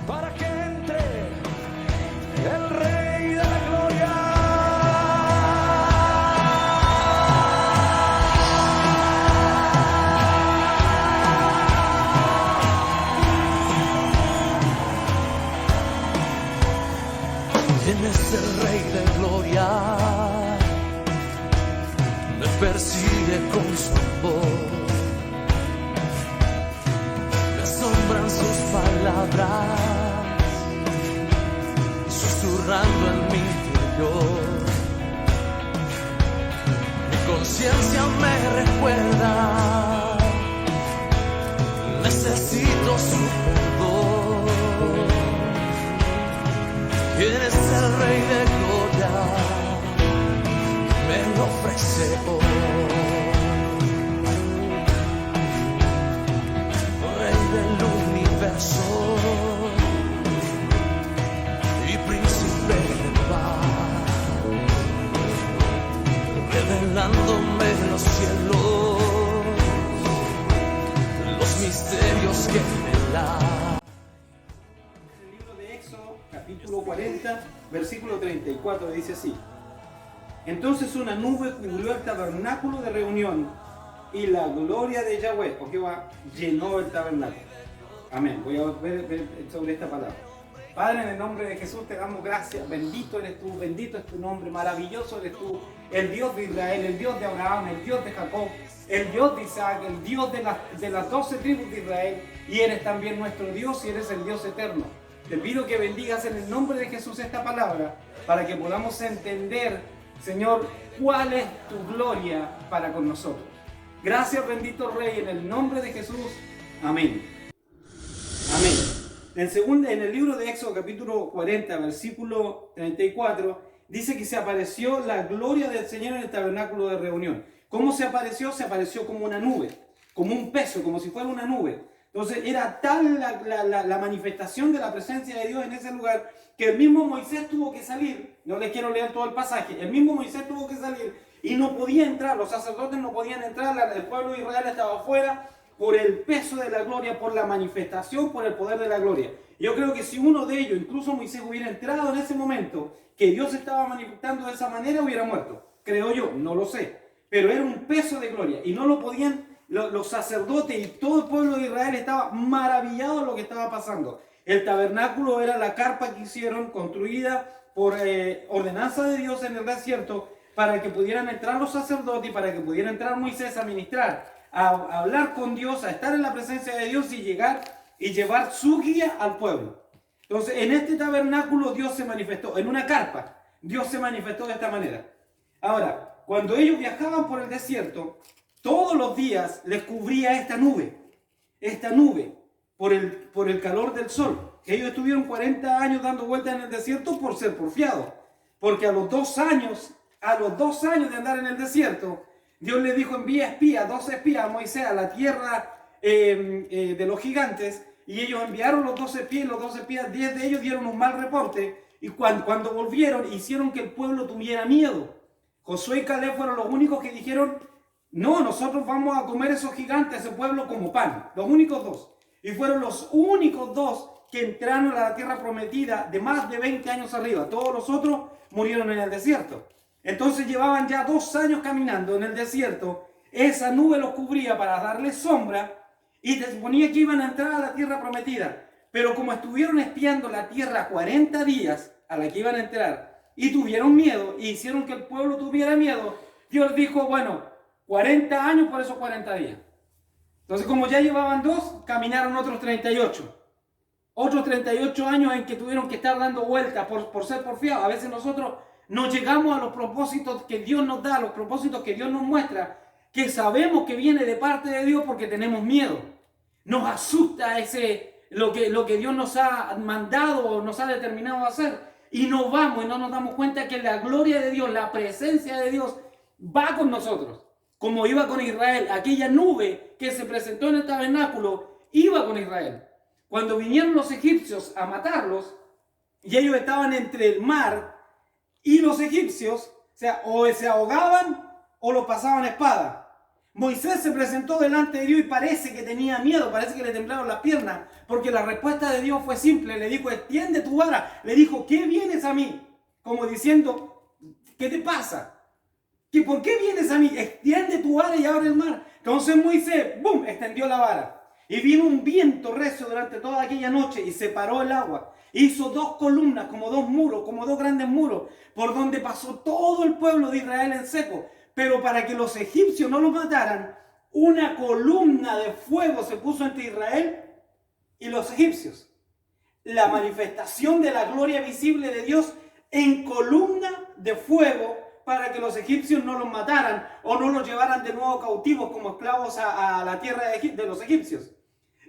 Para que entre el Rey de la Gloria. ¿Quién es el Rey de Gloria? Me persigue con su voz. Me asombran sus palabras, susurrando en mi interior. Mi conciencia me recuerda, necesito su perdón. ¿Quién es el Rey de Gloria? Me lo ofrece hoy. Rey del universo y príncipe de paz, revelándome los cielos, los misterios que me dan. El libro de Éxodo, capítulo 40, versículo 34, dice así: entonces una nube cubrió el tabernáculo de reunión y la gloria de Yahweh, o Jehová, llenó el tabernáculo. Amén. Voy a ver sobre esta palabra. Padre, en el nombre de Jesús te damos gracias. Bendito eres tú, bendito es tu nombre, maravilloso eres tú, el Dios de Israel, el Dios de Abraham, el Dios de Jacob, el Dios de Isaac, el Dios de las 12 tribus de Israel, y eres también nuestro Dios y eres el Dios eterno. Te pido que bendigas en el nombre de Jesús esta palabra para que podamos entender, Señor, cuál es tu gloria para con nosotros. Gracias, bendito Rey, en el nombre de Jesús. Amén. Amén. En el libro de Éxodo, capítulo 40, versículo 34, dice que se apareció la gloria del Señor en el tabernáculo de reunión. ¿Cómo se apareció? Se apareció como una nube, como un peso, como si fuera una nube. Entonces era tal la manifestación de la presencia de Dios en ese lugar que el mismo Moisés tuvo que salir. No les quiero leer todo el pasaje. El mismo Moisés tuvo que salir y no podía entrar. Los sacerdotes no podían entrar. El pueblo de Israel estaba afuera por el peso de la gloria, por la manifestación, por el poder de la gloria. Yo creo que si uno de ellos, incluso Moisés, hubiera entrado en ese momento que Dios estaba manifestando de esa manera, hubiera muerto. Creo yo, no lo sé. Pero era un peso de gloria y no lo podían. Los sacerdotes y todo el pueblo de Israel estaba maravillado de lo que estaba pasando. El tabernáculo era la carpa que hicieron, construida por ordenanza de Dios en el desierto, para que pudieran entrar los sacerdotes y para que pudiera entrar Moisés a ministrar, a hablar con Dios, a estar en la presencia de Dios y llegar y llevar su guía al pueblo. Entonces, en este tabernáculo Dios se manifestó, en una carpa, Dios se manifestó de esta manera. Ahora, cuando ellos viajaban por el desierto, todos los días les cubría esta nube por el calor del sol. Ellos estuvieron 40 años dando vueltas en el desierto por ser porfiados, porque a los 2 años de andar en el desierto, Dios le dijo: envía 12 espías a Moisés a la tierra de los gigantes, y ellos enviaron los 12 espías, 10 de ellos dieron un mal reporte, y cuando volvieron hicieron que el pueblo tuviera miedo. Josué y Caleb fueron los únicos que dijeron: no, nosotros vamos a comer esos gigantes, ese pueblo como pan. Los únicos 2. Y fueron los únicos 2 que entraron a la tierra prometida de más de 20 años arriba. Todos los otros murieron en el desierto. Entonces llevaban ya 2 años caminando en el desierto. Esa nube los cubría para darles sombra y se suponía que iban a entrar a la tierra prometida. Pero como estuvieron espiando la tierra 40 días a la que iban a entrar y tuvieron miedo y hicieron que el pueblo tuviera miedo, Dios dijo: bueno, 40 años por esos 40 días. Entonces, como ya llevaban 2, caminaron otros 38. Otros 38 años en que tuvieron que estar dando vueltas por ser porfiados. A veces nosotros no llegamos a los propósitos que Dios nos da, a los propósitos que Dios nos muestra, que sabemos que viene de parte de Dios porque tenemos miedo. Nos asusta lo que Dios nos ha mandado o nos ha determinado a hacer. Y no vamos y no nos damos cuenta que la gloria de Dios, la presencia de Dios va con nosotros. Como iba con Israel, aquella nube que se presentó en el tabernáculo iba con Israel. Cuando vinieron los egipcios a matarlos, y ellos estaban entre el mar y los egipcios, o sea, o se ahogaban o los pasaban a espada. Moisés se presentó delante de Dios y parece que tenía miedo, parece que le temblaron las piernas, porque la respuesta de Dios fue simple. Le dijo, extiende tu vara. Le dijo, ¿qué vienes a mí? Como diciendo, ¿qué te pasa? ¿Por qué vienes a mí? Extiende tu vara y abre el mar. Entonces Moisés, ¡bum!, extendió la vara. Y vino un viento recio durante toda aquella noche y separó el agua. Hizo 2 columnas, como 2 muros, como 2 grandes muros, por donde pasó todo el pueblo de Israel en seco. Pero para que los egipcios no los mataran, una columna de fuego se puso entre Israel y los egipcios. La manifestación de la gloria visible de Dios en columna de fuego para que los egipcios no los mataran o no los llevaran de nuevo cautivos como esclavos a la tierra de los egipcios.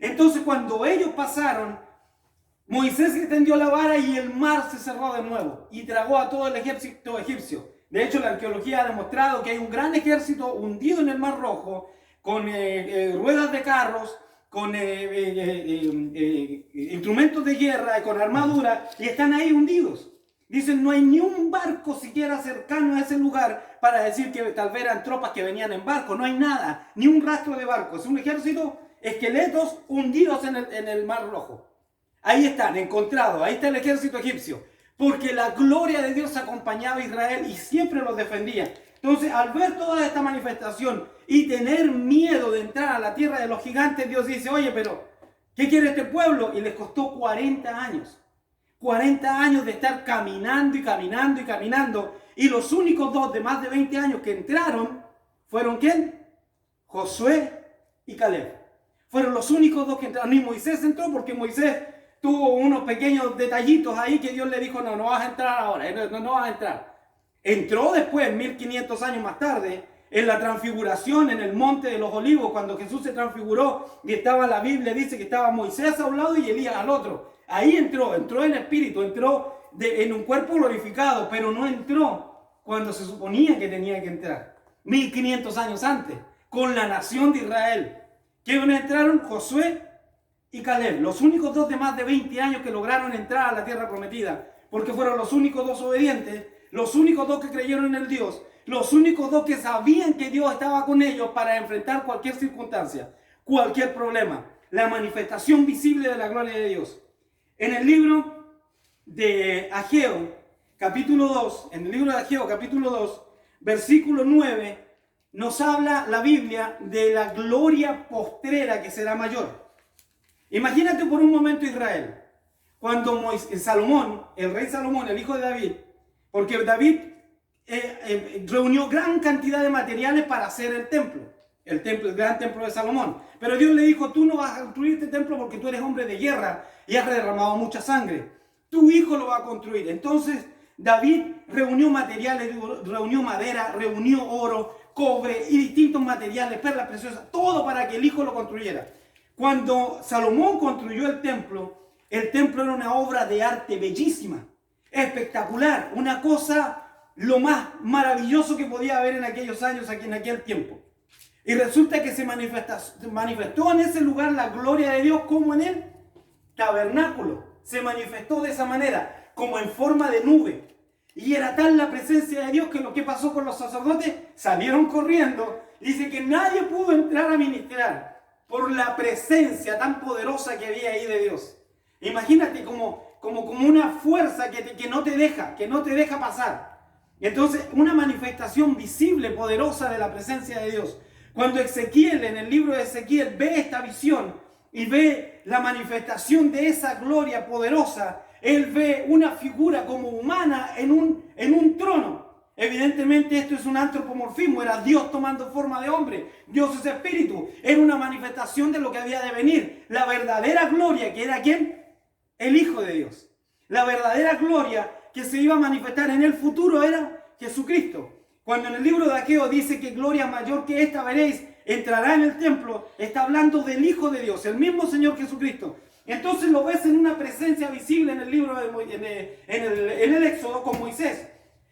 Entonces cuando ellos pasaron, Moisés extendió la vara y el mar se cerró de nuevo y tragó a todo el ejército egipcio. De hecho, la arqueología ha demostrado que hay un gran ejército hundido en el Mar Rojo con ruedas de carros, con instrumentos de guerra, con armadura, y están ahí hundidos. Dicen, no hay ni un barco siquiera cercano a ese lugar para decir que tal vez eran tropas que venían en barco. No hay nada, ni un rastro de barco. Es un ejército, esqueletos hundidos en el Mar Rojo. Ahí están, encontrados. Ahí está el ejército egipcio. Porque la gloria de Dios acompañaba a Israel y siempre los defendía. Entonces, al ver toda esta manifestación y tener miedo de entrar a la tierra de los gigantes, Dios dice, oye, pero ¿qué quiere este pueblo? Y les costó 40 años. 40 años de estar caminando y caminando y caminando. Y los únicos 2 de más de 20 años que entraron fueron ¿quién? Josué y Caleb. Fueron los únicos 2 que entraron. Y Moisés entró porque Moisés tuvo unos pequeños detallitos ahí que Dios le dijo, no vas a entrar ahora, no vas a entrar. Entró después, 1500 años más tarde, en la transfiguración en el monte de los olivos, cuando Jesús se transfiguró y estaba, la Biblia dice que estaba Moisés a un lado y Elías al otro. Ahí entró en espíritu, entró en un cuerpo glorificado, pero no entró cuando se suponía que tenía que entrar. 1500 años antes, con la nación de Israel. ¿Quiénes entraron? Josué y Caleb, los únicos 2 de más de 20 años que lograron entrar a la tierra prometida, porque fueron los únicos 2 obedientes, los únicos 2 que creyeron en el Dios, los únicos 2 que sabían que Dios estaba con ellos para enfrentar cualquier circunstancia, cualquier problema, la manifestación visible de la gloria de Dios. En el libro de Ageo, capítulo 2, versículo 9, nos habla la Biblia de la gloria postrera que será mayor. Imagínate por un momento Israel, cuando Salomón, el rey Salomón, el hijo de David, porque David reunió gran cantidad de materiales para hacer el templo, el gran templo de Salomón. Pero Dios le dijo, tú no vas a construir este templo porque tú eres hombre de guerra y has derramado mucha sangre. Tu hijo lo va a construir. Entonces David reunió materiales, reunió madera, reunió oro, cobre y distintos materiales, perlas preciosas, todo para que el hijo lo construyera. Cuando Salomón construyó el templo era una obra de arte bellísima, espectacular, una cosa lo más maravilloso que podía haber en aquellos años, aquí en aquel tiempo. Y resulta que se manifestó en ese lugar la gloria de Dios como en el tabernáculo. Se manifestó de esa manera, como en forma de nube. Y era tal la presencia de Dios que lo que pasó con los sacerdotes, salieron corriendo. Dice que nadie pudo entrar a ministrar por la presencia tan poderosa que había ahí de Dios. Imagínate como una fuerza que no te deja pasar. Entonces, una manifestación visible, poderosa de la presencia de Dios. Cuando Ezequiel, en el libro de Ezequiel, ve esta visión y ve la manifestación de esa gloria poderosa, él ve una figura como humana en un trono. Evidentemente esto es un antropomorfismo, era Dios tomando forma de hombre. Dios es espíritu, era una manifestación de lo que había de venir. La verdadera gloria, que era ¿quién? El Hijo de Dios. La verdadera gloria que se iba a manifestar en el futuro era Jesucristo. Cuando en el libro de Ageo dice que gloria mayor que esta veréis, entrará en el templo, está hablando del Hijo de Dios, el mismo Señor Jesucristo. Entonces lo ves en una presencia visible en el libro en el Éxodo con Moisés.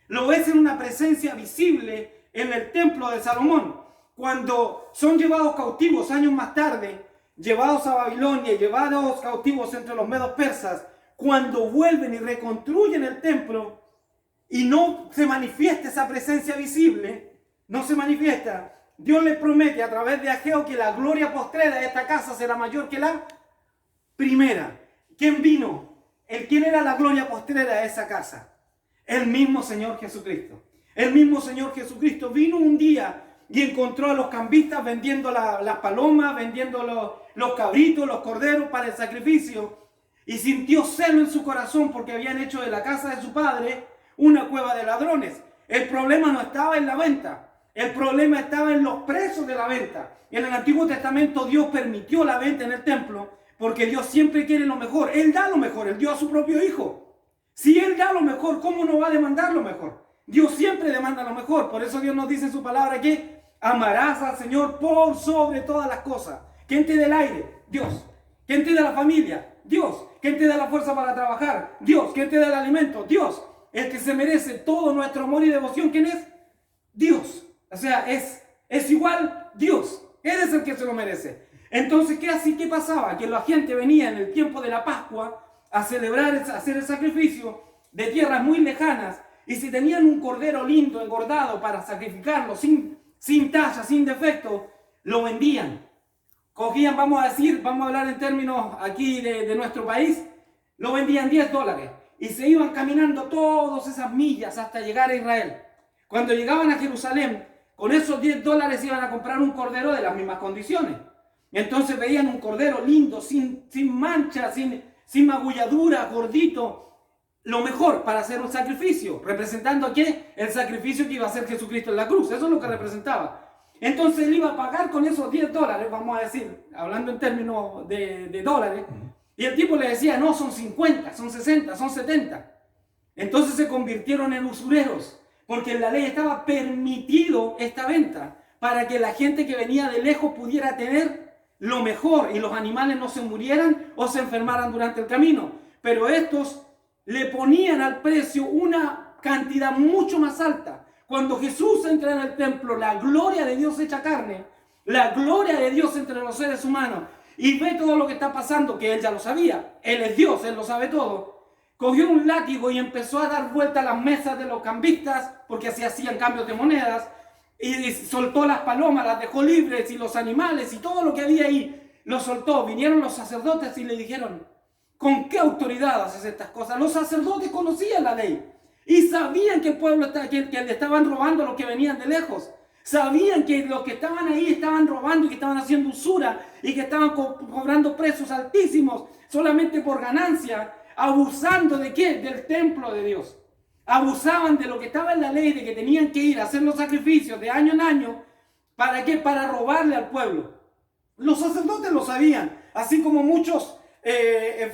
Lo ves en una presencia visible en el templo de Salomón. Cuando son llevados cautivos años más tarde, llevados a Babilonia, llevados cautivos entre los medos persas, cuando vuelven y reconstruyen el templo y no se manifiesta esa presencia visible, no se manifiesta, Dios le promete a través de Ageo que la gloria postrera de esta casa será mayor que la primera. ¿Quién vino? ¿Quién era la gloria postrera de esa casa? El mismo Señor Jesucristo. El mismo Señor Jesucristo vino un día y encontró a los cambistas vendiendo las palomas, vendiendo los cabritos, los corderos para el sacrificio, y sintió celo en su corazón porque habían hecho de la casa de su padre una cueva de ladrones. El problema no estaba en la venta. El problema estaba en los precios de la venta. En el Antiguo Testamento Dios permitió la venta en el templo porque Dios siempre quiere lo mejor. Él da lo mejor, Él dio a su propio Hijo. Si Él da lo mejor, ¿cómo no va a demandar lo mejor? Dios siempre demanda lo mejor. Por eso Dios nos dice en su palabra que amarás al Señor por sobre todas las cosas. ¿Quién te da el aire? Dios. ¿Quién te da la familia? Dios. ¿Quién te da la fuerza para trabajar? Dios. ¿Quién te da el alimento? Dios. El que se merece todo nuestro amor y devoción, ¿quién es? Dios. O sea, es igual Dios. Él es el que se lo merece. Entonces, ¿qué pasaba? Que la gente venía en el tiempo de la Pascua a celebrar, a hacer el sacrificio de tierras muy lejanas. Y si tenían un cordero lindo, engordado, para sacrificarlo, sin talla, sin defecto, lo vendían. Cogían, vamos a hablar en términos aquí de nuestro país, lo vendían $10. Y se iban caminando todas esas millas hasta llegar a Israel. Cuando llegaban a Jerusalén, con esos $10 iban a comprar un cordero de las mismas condiciones. Entonces veían un cordero lindo, sin mancha, sin magulladura, gordito, lo mejor para hacer un sacrificio. ¿Representando a qué? El sacrificio que iba a hacer Jesucristo en la cruz. Eso es lo que representaba. Entonces él iba a pagar con esos $10, vamos a decir, hablando en términos de dólares. Y el tipo le decía, no, son 50, son 60, son 70. Entonces se convirtieron en usureros. Porque en la ley estaba permitido esta venta para que la gente que venía de lejos pudiera tener lo mejor y los animales no se murieran o se enfermaran durante el camino. Pero estos le ponían al precio una cantidad mucho más alta. Cuando Jesús entra en el templo, la gloria de Dios hecha carne, la gloria de Dios entre los seres humanos, y ve todo lo que está pasando, que él ya lo sabía. Él es Dios, él lo sabe todo. Cogió un látigo y empezó a dar vuelta a las mesas de los cambistas, porque así hacían cambios de monedas, y soltó las palomas, las dejó libres, y los animales, y todo lo que había ahí, lo soltó. Vinieron los sacerdotes y le dijeron, ¿con qué autoridad haces estas cosas? Los sacerdotes conocían la ley, y sabían que el pueblo, que le estaban robando a los que venían de lejos. Sabían que los que estaban ahí estaban robando y que estaban haciendo usura, y que estaban cobrando precios altísimos, solamente por ganancia. Abusando de qué? Del templo de Dios. Abusaban de lo que estaba en la ley, de que tenían que ir a hacer los sacrificios de año en año. ¿Para qué? Para robarle al pueblo. Los sacerdotes lo sabían. Así como muchos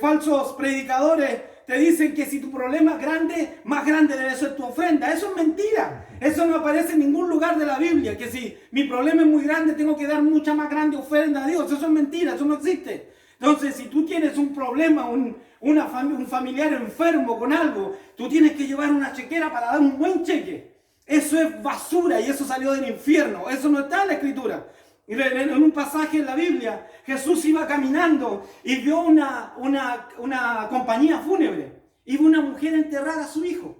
falsos predicadores te dicen que si tu problema es grande, más grande debe ser tu ofrenda. Eso es mentira. Eso no aparece en ningún lugar de la Biblia. Que si mi problema es muy grande, tengo que dar mucha más grande ofrenda a Dios. Eso es mentira. Eso no existe. Entonces, si tú tienes un problema, un familiar enfermo con algo, tú tienes que llevar una chequera para dar un buen cheque. Eso es basura y eso salió del infierno. Eso no está en la Escritura. En un pasaje en la Biblia, Jesús iba caminando y vio una compañía fúnebre. Iba una mujer a enterrar a su hijo.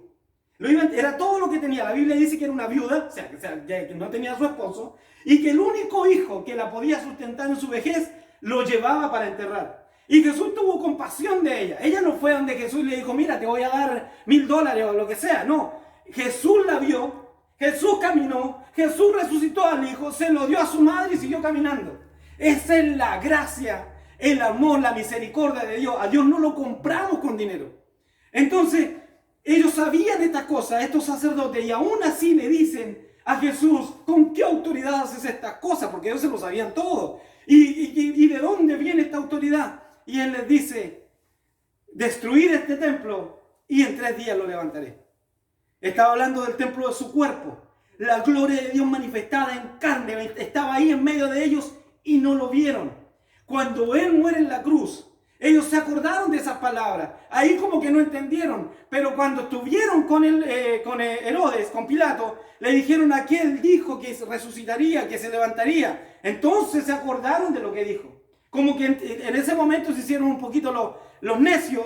Era todo lo que tenía. La Biblia dice que era una viuda, o sea, que no tenía a su esposo, y que el único hijo que la podía sustentar en su vejez lo llevaba para enterrar. Y Jesús tuvo compasión de ella. Ella no fue donde Jesús le dijo, mira, te voy a dar $1000 o lo que sea. No, Jesús la vio, Jesús caminó, Jesús resucitó al hijo, se lo dio a su madre y siguió caminando. Esa es la gracia, el amor, la misericordia de Dios. A Dios no lo compramos con dinero. Entonces, ellos sabían estas cosas, estos sacerdotes, y aún así le dicen a Jesús, ¿con qué autoridad haces estas cosas? Porque ellos se lo sabían todo. ¿Y de dónde viene esta autoridad? Y él les dice, destruir este templo y en 3 días lo levantaré. Estaba hablando del templo de su cuerpo. La gloria de Dios manifestada en carne estaba ahí en medio de ellos y no lo vieron. Cuando él muere en la cruz, ellos se acordaron de esas palabras. Ahí como que no entendieron. Pero cuando estuvieron con Herodes, con Pilato, le dijeron a que él dijo que resucitaría, que se levantaría. Entonces se acordaron de lo que dijo. Como que en ese momento se hicieron un poquito los necios,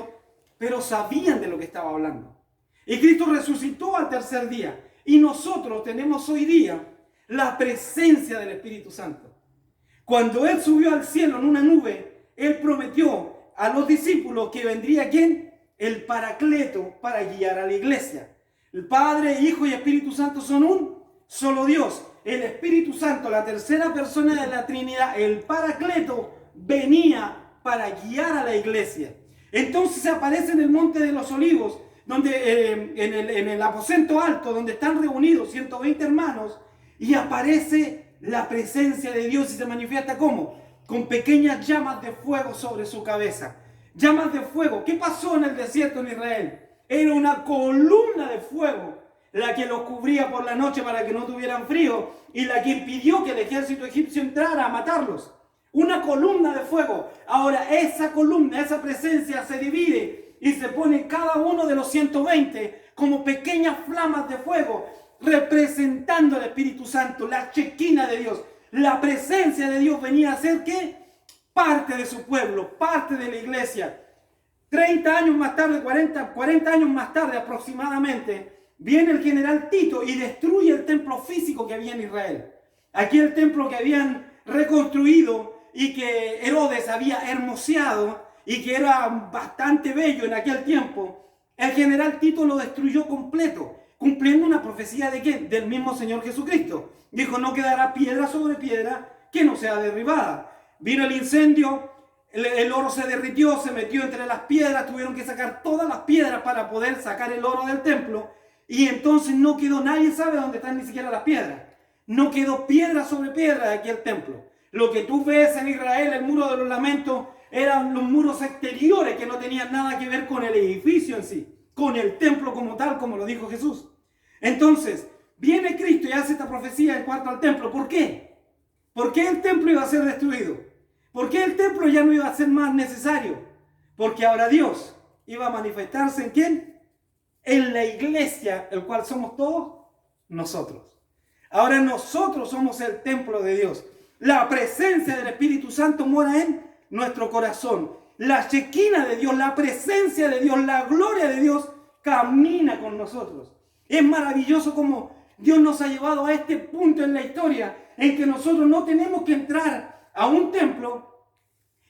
pero sabían de lo que estaba hablando. Y Cristo resucitó al 3er día. Y nosotros tenemos hoy día la presencia del Espíritu Santo. Cuando Él subió al cielo en una nube, Él prometió a los discípulos que vendría ¿quién? El Paracleto para guiar a la iglesia. El Padre, Hijo y Espíritu Santo son un solo Dios. El Espíritu Santo, la tercera persona de la Trinidad, el Paracleto, venía para guiar a la iglesia. Entonces aparece en el Monte de los Olivos, donde, en el aposento alto, donde están reunidos 120 hermanos, y aparece la presencia de Dios y se manifiesta ¿cómo? Con pequeñas llamas de fuego sobre su cabeza. Llamas de fuego. ¿Qué pasó en el desierto en Israel? Era una columna de fuego la que los cubría por la noche para que no tuvieran frío y la que impidió que el ejército egipcio entrara a matarlos. Una columna de fuego. Ahora esa columna, esa presencia se divide y se pone cada uno de los 120 como pequeñas flamas de fuego, representando al Espíritu Santo, la chequina de Dios. La presencia de Dios venía a ser ¿qué? Parte de su pueblo, parte de la iglesia. 30 años más tarde, 40 años más tarde aproximadamente, viene el general Tito y destruye el templo físico que había en Israel. Aquí el templo que habían reconstruido y que Herodes había hermoseado y que era bastante bello en aquel tiempo, el general Tito lo destruyó completo, cumpliendo una profecía ¿de quién? Del mismo Señor Jesucristo. Dijo, no quedará piedra sobre piedra que no sea derribada. Vino el incendio, el oro se derritió, se metió entre las piedras, tuvieron que sacar todas las piedras para poder sacar el oro del templo, y entonces no quedó, nadie sabe dónde están ni siquiera las piedras. No quedó piedra sobre piedra de aquí el templo. Lo que tú ves en Israel, el muro de los lamentos, eran los muros exteriores que no tenían nada que ver con el edificio en sí, con el templo como tal, como lo dijo Jesús. Entonces, viene Cristo y hace esta profecía en cuanto al templo. ¿Por qué? ¿Por qué el templo iba a ser destruido? ¿Por qué el templo ya no iba a ser más necesario? Porque ahora Dios iba a manifestarse ¿en quién? En la iglesia, el cual somos todos nosotros. Ahora nosotros somos el templo de Dios. La presencia del Espíritu Santo mora en nuestro corazón. La chequina de Dios, la presencia de Dios, la gloria de Dios camina con nosotros. Es maravilloso como Dios nos ha llevado a este punto en la historia en que nosotros no tenemos que entrar a un templo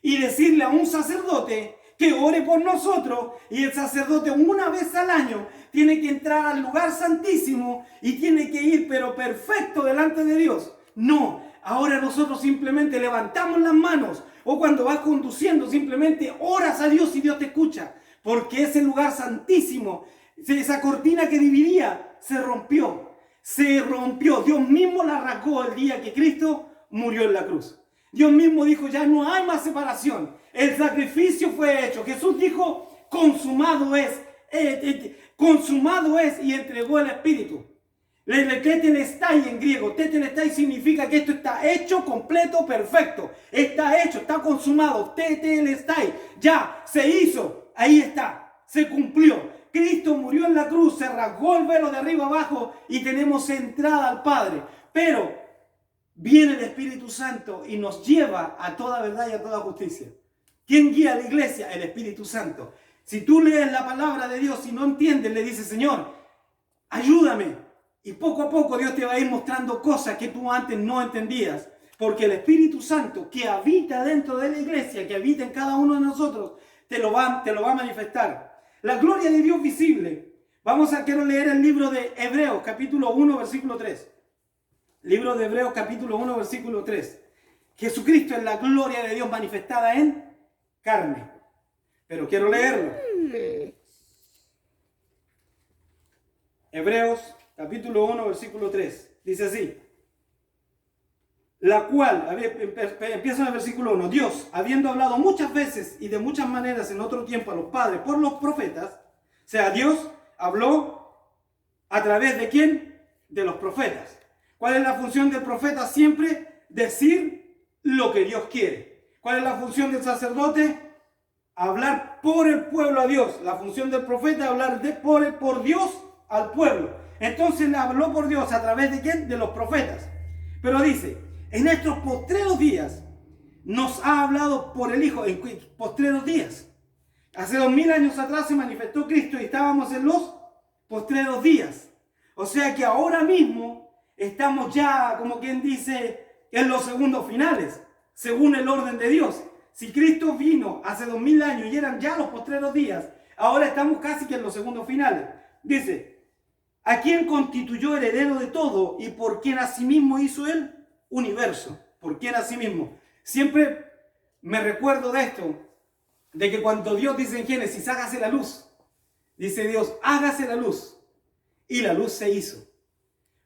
y decirle a un sacerdote que ore por nosotros, y el sacerdote una vez al año tiene que entrar al lugar santísimo y tiene que ir pero perfecto delante de Dios. No, ahora nosotros simplemente levantamos las manos, o cuando vas conduciendo simplemente oras a Dios y Dios te escucha, porque ese lugar santísimo, esa cortina que dividía, se rompió. Dios mismo la rasgó el día que Cristo murió en la cruz. Dios mismo dijo, ya no hay más separación. El sacrificio fue hecho. Jesús dijo, consumado es, y entregó el Espíritu. Tetelestai en griego. Tetelestai significa que esto está hecho, completo, perfecto. Está hecho, está consumado. Tetelestai. Ya, se hizo. Ahí está. Se cumplió. Cristo murió en la cruz, se rasgó el velo de arriba abajo y tenemos entrada al Padre. Pero viene el Espíritu Santo y nos lleva a toda verdad y a toda justicia. ¿Quién guía a la iglesia? El Espíritu Santo. Si tú lees la palabra de Dios y no entiendes, le dices, Señor, ayúdame. Y poco a poco Dios te va a ir mostrando cosas que tú antes no entendías. Porque el Espíritu Santo que habita dentro de la iglesia, que habita en cada uno de nosotros, te lo va a manifestar. La gloria de Dios visible. Quiero leer el libro de Hebreos, capítulo 1, versículo 3. Libro de Hebreos, capítulo 1, versículo 3. Jesucristo es la gloria de Dios manifestada en carne. Pero quiero leerlo. Hebreos, capítulo 1, versículo 3. Dice así. La cual, empieza en el versículo 1. Dios, habiendo hablado muchas veces y de muchas maneras en otro tiempo a los padres por los profetas, o sea, Dios habló a través de ¿quién? De los profetas. ¿Cuál es la función del profeta? Siempre decir lo que Dios quiere. ¿Cuál es la función del sacerdote? Hablar por el pueblo a Dios. La función del profeta es hablar por Dios al pueblo. Entonces le habló por Dios a través de ¿quién? De los profetas. Pero dice, en estos postreros días nos ha hablado por el Hijo. En postreros días. Hace 2000 años atrás se manifestó Cristo y estábamos en los postreros días. O sea que ahora mismo estamos ya, como quien dice, en los segundos finales, según el orden de Dios. Si Cristo vino hace 2000 años y eran ya los postreros días, ahora estamos casi que en los segundos finales. Dice, ¿a quién constituyó heredero de todo y por quién asimismo hizo el universo? ¿Por quién asimismo? Siempre me recuerdo de esto, de que cuando Dios dice en Génesis, hágase la luz, dice Dios, hágase la luz, y la luz se hizo.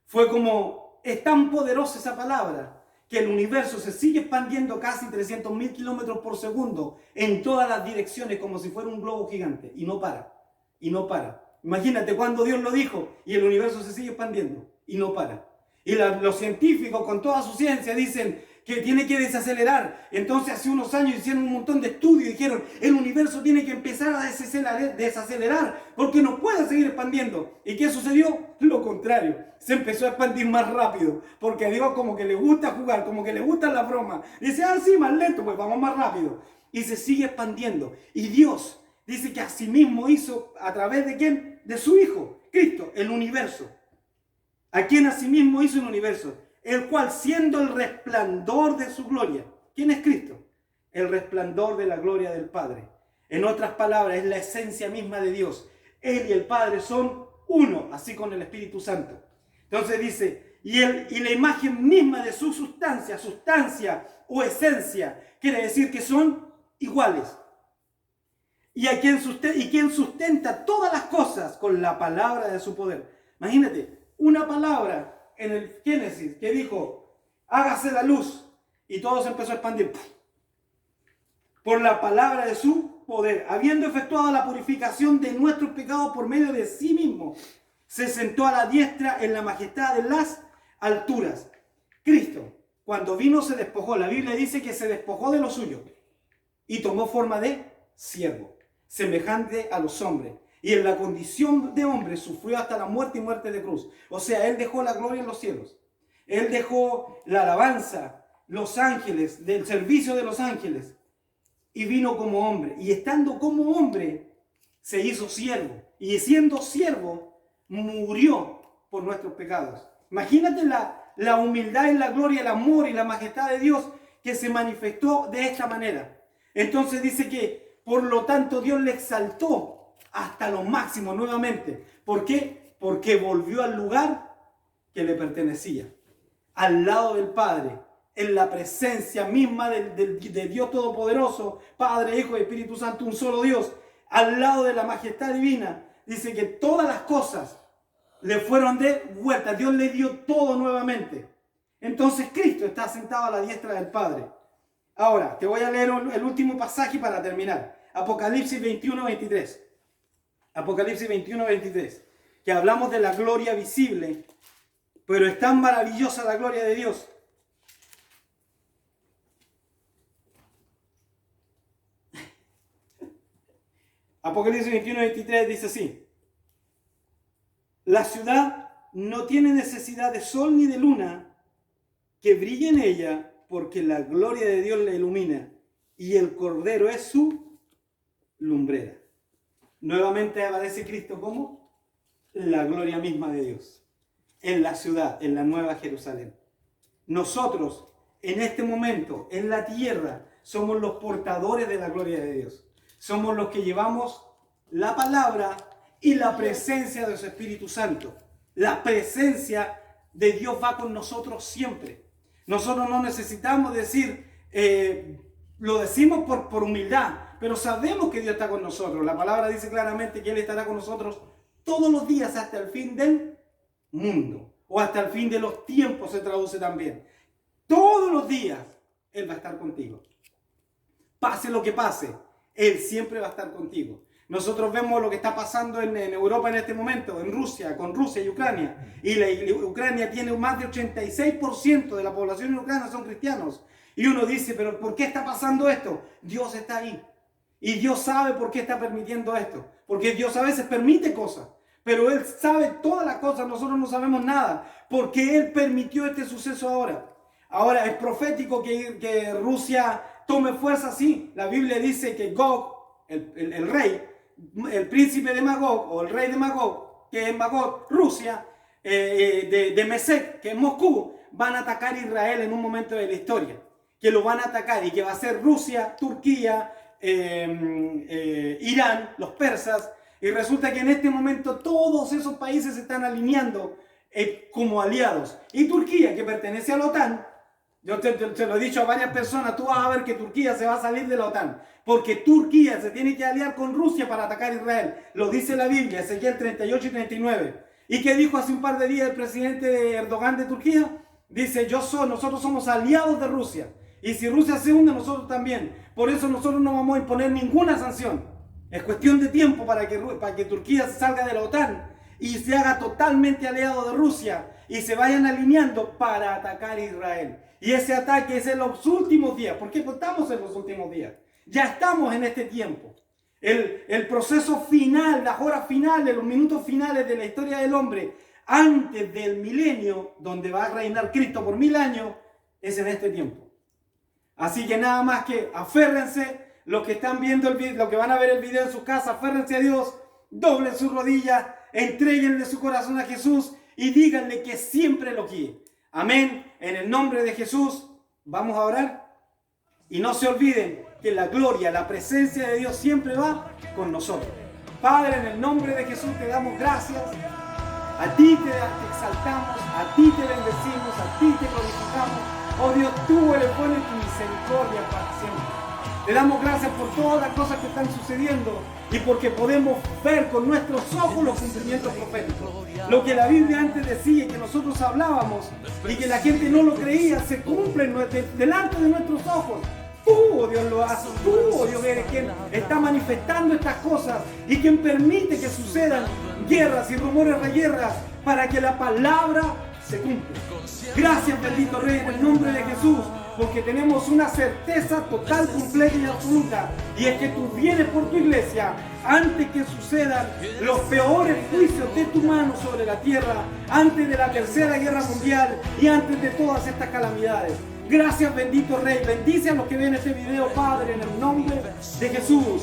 Fue como, es tan poderosa esa palabra, que el universo se sigue expandiendo casi 300.000 kilómetros por segundo en todas las direcciones como si fuera un globo gigante y no para, y no para. Imagínate cuando Dios lo dijo y el universo se sigue expandiendo y no para. Y los científicos con toda su ciencia dicen que tiene que desacelerar. Entonces hace unos años hicieron un montón de estudios y dijeron el universo tiene que empezar a desacelerar porque no puede seguir expandiendo. ¿Y qué sucedió? Lo contrario, se empezó a expandir más rápido porque a Dios como que le gusta jugar, como que le gustan las bromas. Dice, sí, más lento, pues vamos más rápido. Y se sigue expandiendo. Y Dios dice que asimismo hizo, ¿a través de quién? De su Hijo, Cristo, el universo. ¿A quién asimismo hizo el universo? El cual siendo el resplandor de su gloria. ¿Quién es Cristo? El resplandor de la gloria del Padre. En otras palabras, es la esencia misma de Dios. Él y el Padre son uno, así con el Espíritu Santo. Entonces dice, y la imagen misma de su sustancia o esencia, quiere decir que son iguales. Y quien sustenta todas las cosas con la palabra de su poder. Imagínate, una palabra en el Génesis que dijo, hágase la luz, y todo se empezó a expandir por la palabra de su poder, habiendo efectuado la purificación de nuestros pecados por medio de sí mismo, se sentó a la diestra en la majestad de las alturas. Cristo, cuando vino, se despojó. La Biblia dice que se despojó de lo suyo y tomó forma de siervo, semejante a los hombres. Y en la condición de hombre sufrió hasta la muerte y muerte de cruz. O sea, Él dejó la gloria en los cielos. Él dejó la alabanza, los ángeles, del servicio de los ángeles. Y vino como hombre. Y estando como hombre, se hizo siervo. Y siendo siervo, murió por nuestros pecados. Imagínate la humildad y la gloria, el amor y la majestad de Dios que se manifestó de esta manera. Entonces dice que, por lo tanto, Dios le exaltó hasta lo máximo nuevamente. ¿Por qué? Porque volvió al lugar que le pertenecía, al lado del Padre, en la presencia misma de Dios Todopoderoso, Padre, Hijo y Espíritu Santo, un solo Dios, al lado de la majestad divina. Dice que todas las cosas le fueron de vuelta. Dios le dio todo nuevamente. Entonces Cristo está sentado a la diestra del Padre. Ahora, te voy a leer el último pasaje para terminar. Apocalipsis 21:23. Apocalipsis 21:23, que hablamos de la gloria visible, pero es tan maravillosa la gloria de Dios. Apocalipsis 21:23 dice así: la ciudad no tiene necesidad de sol ni de luna que brille en ella, porque la gloria de Dios la ilumina y el Cordero es su lumbrera. Nuevamente aparece Cristo como la gloria misma de Dios en la ciudad, en la Nueva Jerusalén. Nosotros, en este momento, en la tierra, somos los portadores de la gloria de Dios. Somos los que llevamos la palabra y la presencia de su Espíritu Santo. La presencia de Dios va con nosotros siempre. Nosotros no necesitamos decir, lo decimos por humildad, pero sabemos que Dios está con nosotros. La palabra dice claramente que Él estará con nosotros todos los días hasta el fin del mundo. O hasta el fin de los tiempos se traduce también. Todos los días Él va a estar contigo. Pase lo que pase, Él siempre va a estar contigo. Nosotros vemos lo que está pasando en Europa en este momento, en Rusia, con Rusia y Ucrania. Y Ucrania tiene más de 86% de la población en Ucrania son cristianos. Y uno dice, pero ¿por qué está pasando esto? Dios está ahí. Y Dios sabe por qué está permitiendo esto. Porque Dios a veces permite cosas. Pero Él sabe todas las cosas. Nosotros no sabemos nada. Porque Él permitió este suceso ahora. Ahora es profético que Rusia tome fuerza, sí. La Biblia dice que Gog, el rey, el príncipe de Magog, o el rey de Magog, que es Magog, Rusia, de Mesec, que es Moscú, van a atacar a Israel en un momento de la historia. Que lo van a atacar y que va a ser Rusia, Turquía, Irán, los persas. Y resulta que en este momento todos esos países se están alineando como aliados. Y Turquía, que pertenece a la OTAN, yo te lo he dicho a varias personas, tú vas a ver que Turquía se va a salir de la OTAN, porque Turquía se tiene que aliar con Rusia para atacar a Israel. Lo dice la Biblia, Ezequiel 38 y 39. ¿Y qué dijo hace un par de días el presidente Erdogan de Turquía? Dice, nosotros somos aliados de Rusia. Y si Rusia se hunde, nosotros también. Por eso nosotros no vamos a imponer ninguna sanción. Es cuestión de tiempo para que Turquía se salga de la OTAN y se haga totalmente aliado de Rusia y se vayan alineando para atacar a Israel. Y ese ataque es en los últimos días. ¿Por qué? Porque estamos en los últimos días. Ya estamos en este tiempo. El proceso final, las horas finales, los minutos finales de la historia del hombre, antes del milenio, donde va a reinar Cristo por 1000 años, es en este tiempo. Así que nada más que aférrense. Los que están viendo el video, los que van a ver el video en su casa, aférrense a Dios, doblen sus rodillas, entréguenle su corazón a Jesús y díganle que siempre lo quiere. Amén. En el nombre de Jesús, vamos a orar. Y no se olviden que la gloria, la presencia de Dios siempre va con nosotros. Padre, en el nombre de Jesús te damos gracias. A ti te exaltamos, a ti te bendecimos, a ti te glorificamos. Oh Dios, tú eres bueno en tu misericordia para siempre. Te damos gracias por todas las cosas que están sucediendo y porque podemos ver con nuestros ojos los cumplimientos proféticos. Lo que la Biblia antes decía y que nosotros hablábamos y que la gente no lo creía, se cumple delante de nuestros ojos. Tú, oh Dios, lo haces. Tú, oh Dios, eres quien está manifestando estas cosas y quien permite que sucedan guerras y rumores de guerras para que la palabra se cumpla. Gracias, bendito Rey, en el nombre de Jesús. Porque tenemos una certeza total, completa y absoluta. Y es que tú vienes por tu iglesia antes que sucedan los peores juicios de tu mano sobre la tierra, antes de la Tercera Guerra Mundial y antes de todas estas calamidades. Gracias, bendito Rey. Bendice a los que ven este video, Padre, en el nombre de Jesús.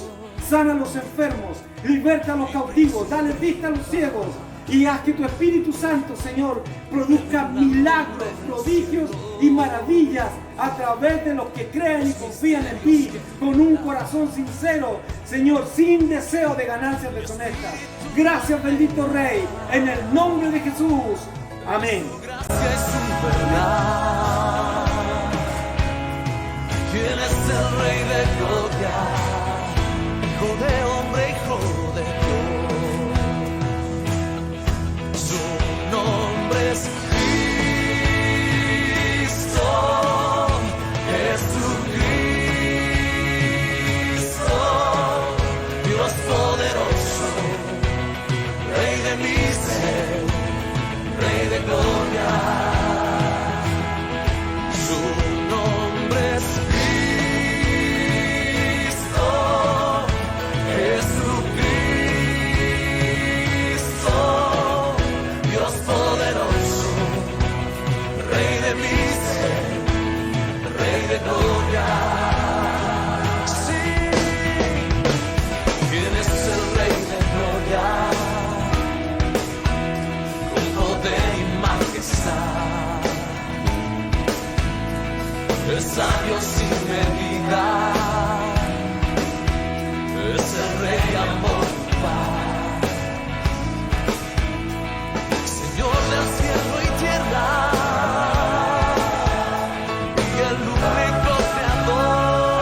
Sana a los enfermos, liberta a los cautivos, dale vista a los ciegos. Y haz que tu Espíritu Santo, Señor, produzca milagros, prodigios y maravillas a través de los que creen y confían en ti, con un corazón sincero, Señor, sin deseo de ganancias deshonestas. Gracias, bendito Rey, en el nombre de Jesús. Amén. Gracias y verdad. ¿Quién es el Rey de gloria? Hijo de hombre, hijo de Dios. Su nombre es Cristo, Jesucristo, Dios poderoso, Rey de mi ser, Rey de gloria. Su nombre es Cristo, Jesucristo, Dios poderoso, Rey de mi ser, Rey de gloria. Sí, ¿quién es el Rey de gloria? Con poder y majestad, es a Dios sin medida, es el Rey amor y paz, Señor del cielo y tierra, y el único creador.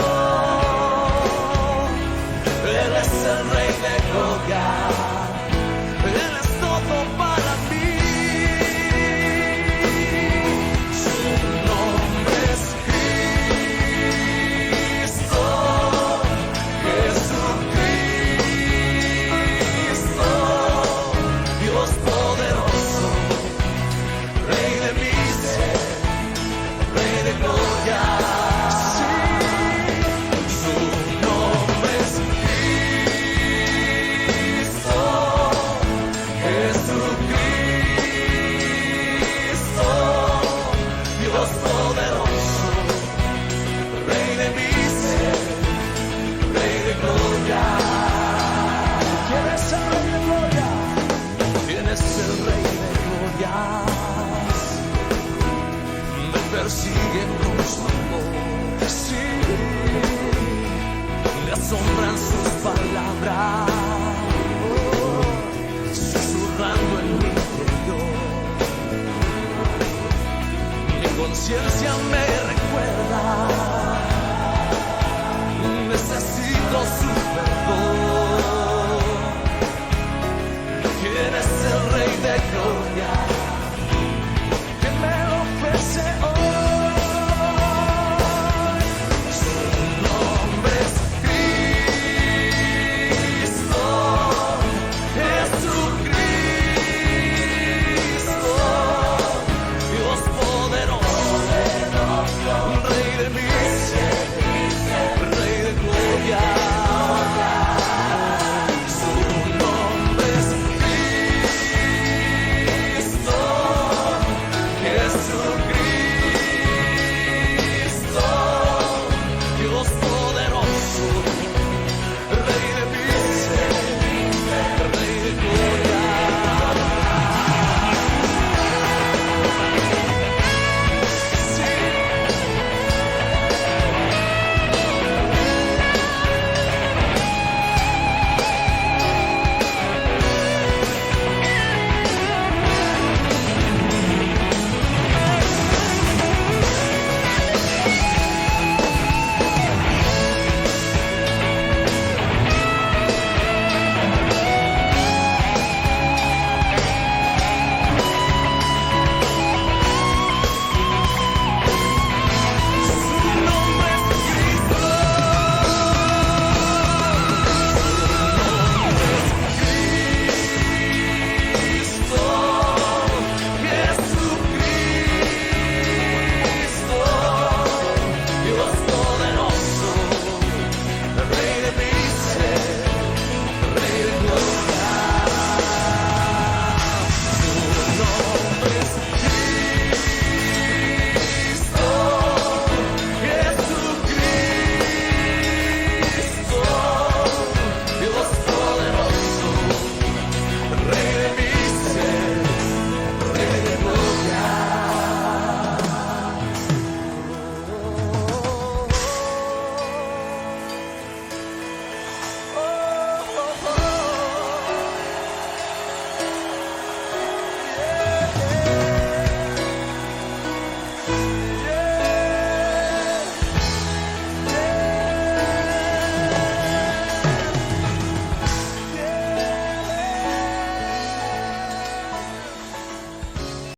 Él es el Rey de gloria, Él es todo para mí. Su nombre es Cristo, Jesucristo, Dios poderoso, Rey de mi ser, Rey de gloria. Sí, su nombre es persigue con su amor. Sí, le asombran sus palabras, susurrando en mi interior. Mi conciencia me recuerda